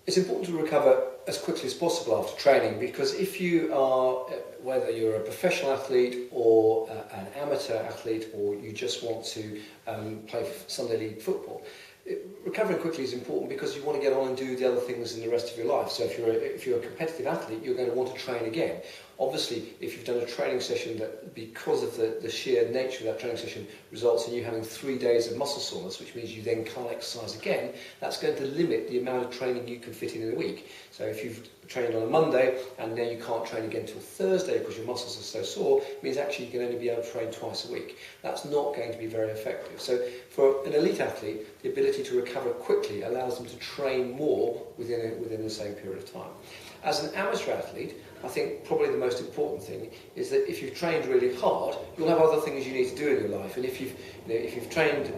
It's important to recover as quickly as possible after training, because if you are, whether you're a professional athlete or an amateur athlete, or you just want to play Sunday League football, recovering quickly is important because you want to get on and do the other things in the rest of your life. So if you're a competitive athlete, you're going to want to train again. Obviously, if you've done a training session that, because of the sheer nature of that training session, results in you having 3 days of muscle soreness, which means you then can't exercise again, that's going to limit the amount of training you can fit in a week. So if you've trained on a Monday and then you can't train again until Thursday because your muscles are so sore, it means actually you can only be able to train twice a week. That's not going to be very effective. So for an elite athlete, the ability to recover quickly allows them to train more within the same period of time. As an amateur athlete, I think probably the most important thing is that if you've trained really hard, you'll have other things you need to do in your life. And if you've trained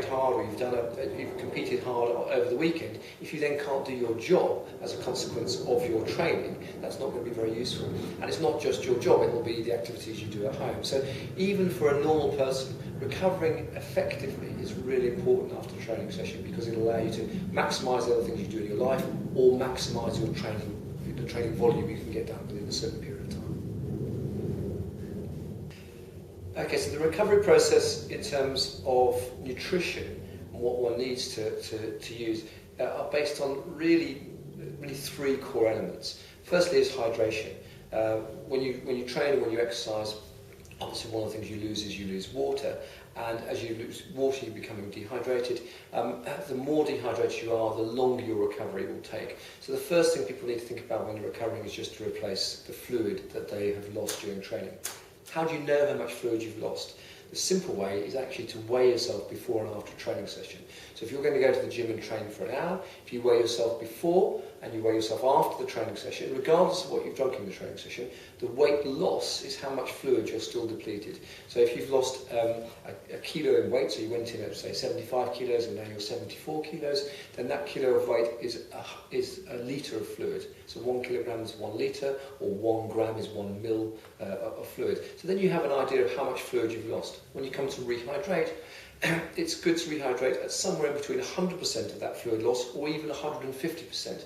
hard, or you've competed hard over the weekend, if you then can't do your job as a consequence of your training, that's not going to be very useful. And it's not just your job; it will be the activities you do at home. So even for a normal person, recovering effectively is really important after a training session, because it'll allow you to maximise the other things you do in your life, or maximise your training volume you can get done within a certain period of time. Okay, so the recovery process in terms of nutrition and what one needs to use are based on really 3 core elements. Firstly is hydration. When you train and when you exercise, obviously one of the things you lose water, and as you lose water, you're becoming dehydrated. The more dehydrated you are, the longer your recovery will take. So the first thing people need to think about when they're recovering is just to replace the fluid that they have lost during training. How do you know how much fluid you've lost? The simple way is actually to weigh yourself before and after a training session. So if you're going to go to the gym and train for an hour, if you weigh yourself before and you weigh yourself after the training session, regardless of what you've drunk in the training session, the weight loss is how much fluid you're still depleted. So if you've lost a kilo in weight, so you went in at say 75 kilos and now you're 74 kilos, then that kilo of weight is a litre of fluid. So 1 kilogram is 1 litre, or 1 gram is 1 mil of fluid. So then you have an idea of how much fluid you've lost. When you come to rehydrate, it's good to rehydrate at somewhere in between 100% of that fluid loss, or even 150%.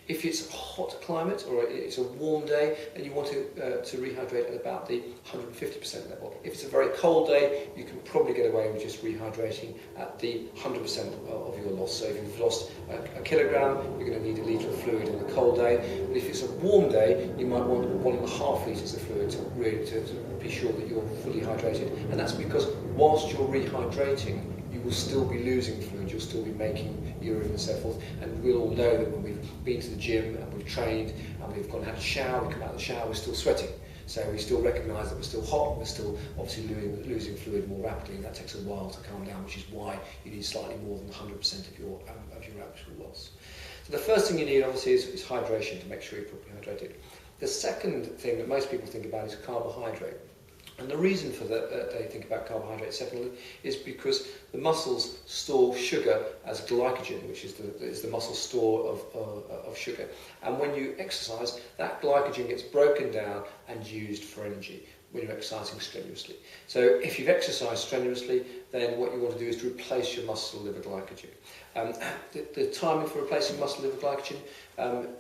If it's a hot climate or it's a warm day, then you want to rehydrate at about the 150% level. If it's a very cold day, you can probably get away with just rehydrating at the 100% of your loss. So if you've lost a kilogram, you're going to need a litre of fluid on a cold day. But if it's a warm day, you might want 1.5 litres of fluid to be sure that you're fully hydrated. And that's because whilst you're rehydrating, you will still be losing fluid, you'll still be making urine and so forth. And we'll all know that when we've been to the gym and we've trained and we've gone and had a shower, we come out of the shower, we're still sweating. So we still recognise that we're still hot, we're still obviously losing fluid more rapidly, and that takes a while to calm down, which is why you need slightly more than 100% of your actual loss. So the first thing you need obviously is hydration, to make sure you're properly hydrated. The second thing that most people think about is carbohydrate. And the reason for that they think about carbohydrate secondly is because the muscles store sugar as glycogen, which is the muscle store of sugar. And when you exercise, that glycogen gets broken down and used for energy when you're exercising strenuously. So if you've exercised strenuously, then what you want to do is to replace your muscle liver glycogen. The timing for replacing muscle liver glycogen,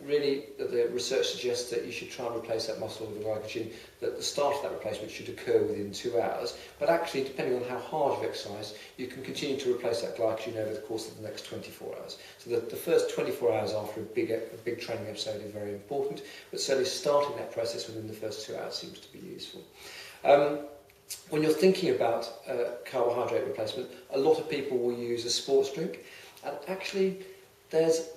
really the research suggests that you should try and replace that muscle liver glycogen, that the start of that replacement should occur within 2 hours, but actually depending on how hard you've exercised, you can continue to replace that glycogen over the course of the next 24 hours. So the first 24 hours after a big training episode is very important, but certainly starting that process within the first 2 hours seems to be useful. When you're thinking about carbohydrate replacement, a lot of people will use a sports drink, and actually there's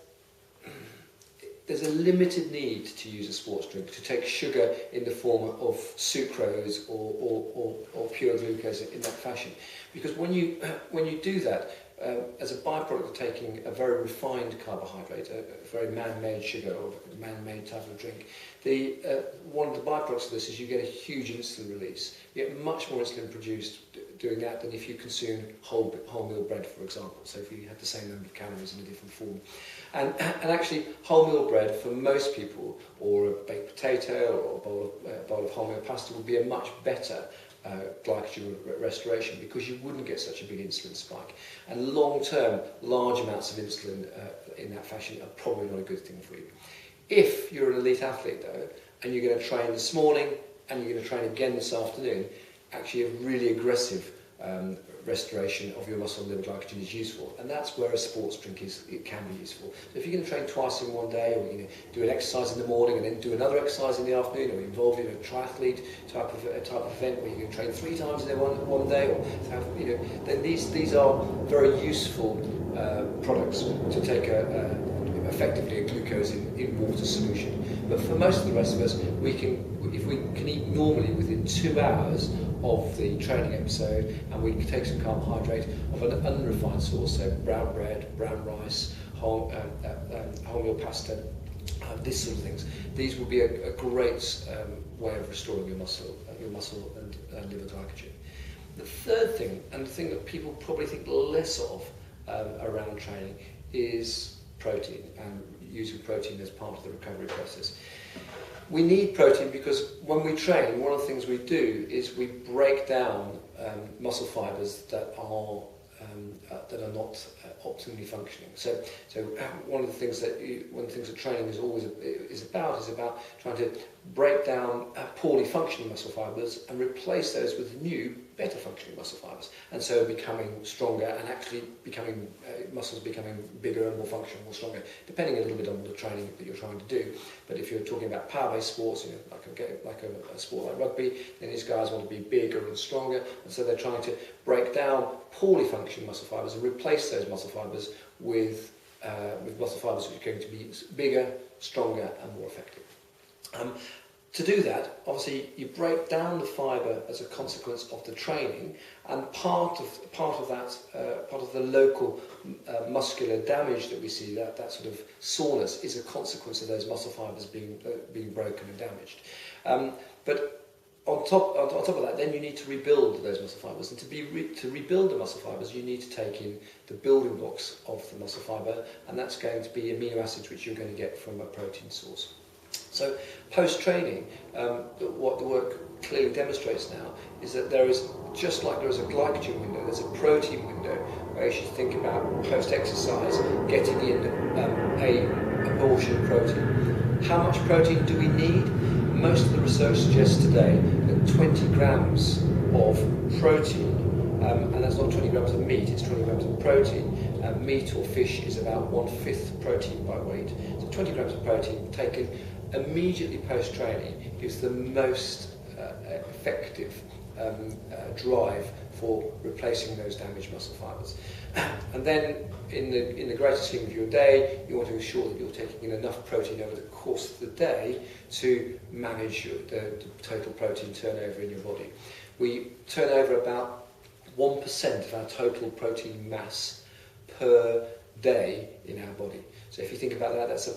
a limited need to use a sports drink, to take sugar in the form of sucrose or pure glucose in that fashion, because when you do that, as a byproduct of taking a very refined carbohydrate, a very man-made sugar or a man-made type of drink, one of the byproducts of this is you get a huge insulin release. You get much more insulin produced doing that than if you consume wholemeal bread, for example. So if you had the same number of calories in a different form. And actually, wholemeal bread for most people, or a baked potato or a bowl of wholemeal pasta, would be a much better glycogen restoration, because you wouldn't get such a big insulin spike. And long term, large amounts of insulin in that fashion are probably not a good thing for you. If you're an elite athlete though, and you're going to train this morning and you're going to train again this afternoon, actually a really aggressive restoration of your muscle liver glycogen is useful, and that's where a sports drink can be useful. So if you're going to train twice in one day, or you're going to do an exercise in the morning and then do another exercise in the afternoon, or you're involved in a triathlete type of event where you're going to train 3 times in one day, or then these are very useful products to take effectively a glucose in water solution. But for most of the rest of us, if we can eat normally within 2 hours of the training episode, and we can take some carbohydrate of an unrefined source, so brown bread, brown rice, wholemeal pasta, these sort of things. These will be a great way of restoring your muscle and liver glycogen. The third thing, and the thing that people probably think less of around training, is protein, and using protein as part of the recovery process. We need protein because when we train, one of the things we do is we break down muscle fibres that are not optimally functioning. So one of the things that training is about trying to break down poorly functioning muscle fibres and replace those with new, better functioning muscle fibres, and so becoming stronger and actually muscles becoming bigger and more functional, more stronger, depending a little bit on the training that you're trying to do. But if you're talking about power-based sports, like a sport like rugby, then these guys want to be bigger and stronger, and so they're trying to break down poorly functioning muscle fibres and replace those muscle fibres with muscle fibres which are going to be bigger, stronger, and more effective. To do that, obviously, you break down the fibre as a consequence of the training, and part of the local muscular damage that we see, that sort of soreness, is a consequence of those muscle fibres being broken and damaged. But on top of that, then you need to rebuild those muscle fibres, and to rebuild the muscle fibres, you need to take in the building blocks of the muscle fibre, and that's going to be amino acids, which you're going to get from a protein source. So post-training, what the work clearly demonstrates now is that there is, just like there is a glycogen window, there's a protein window where you should think about post-exercise getting in a portion of protein. How much protein do we need? Most of the research suggests today that 20 grams of protein, and that's not 20 grams of meat, it's 20 grams of protein. Meat or fish is about 1/5 protein by weight. So 20 grams of protein taken immediately post-training gives the most effective drive for replacing those damaged muscle fibres. And then in the greater scheme of your day, you want to ensure that you're taking in enough protein over the course of the day to manage the total protein turnover in your body. We turn over about 1% of our total protein mass per day in our body. So if you think about that, that's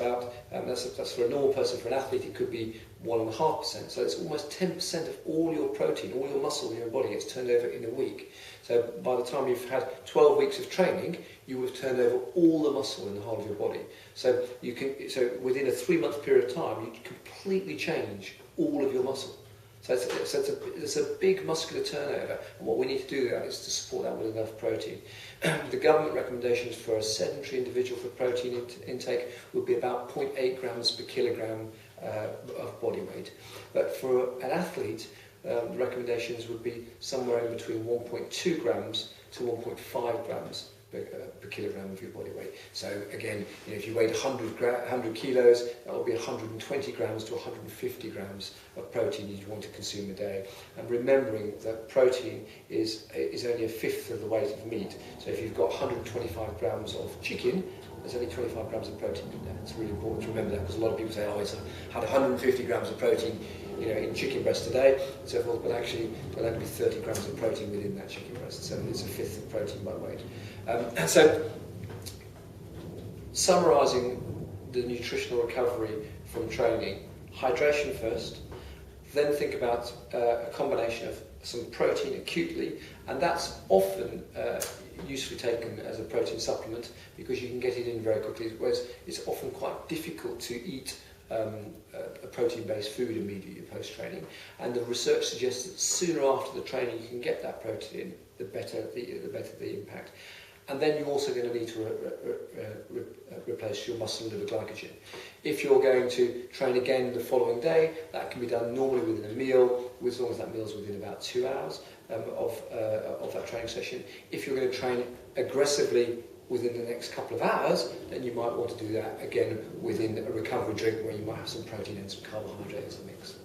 for a normal person. For an athlete, it could be 1.5%. So it's almost 10% of all your protein, all your muscle in your body gets turned over in a week. So by the time you've had 12 weeks of training, you will have turned over all the muscle in the whole of your body. So within a 3-month period of time, you can completely change all of your muscle. So it's a big muscular turnover, and what we need to do is to support that with enough protein. The government recommendations for a sedentary individual for protein intake would be about 0.8 grams per kilogram of body weight. But for an athlete, the recommendations would be somewhere in between 1.2 grams to 1.5 grams per kilogram of your body weight. So again, if you weighed 100 kilos, that will be 120 grams to 150 grams of protein you'd want to consume a day. And remembering that protein is only 1/5 of the weight of meat. So if you've got 125 grams of chicken, there's only 25 grams of protein in there. It's really important to remember that, because a lot of people say, I had 150 grams of protein in chicken breast today, and so forth, but actually there'll only be 30 grams of protein within that chicken breast, so it's 1/5 of protein by weight. And so, summarising the nutritional recovery from training: hydration first, then think about a combination of some protein acutely, and that's often usefully taken as a protein supplement because you can get it in very quickly, whereas it's often quite difficult to eat a protein-based food immediately post-training, and the research suggests that sooner after the training you can get that protein, the better the impact. And then you're also going to need to replace your muscle liver glycogen. If you're going to train again the following day, that can be done normally within a meal, as long as that meal is within about 2 hours of that training session. If you're going to train aggressively within the next couple of hours, then you might want to do that again within a recovery drink where you might have some protein and some carbohydrate as a mix.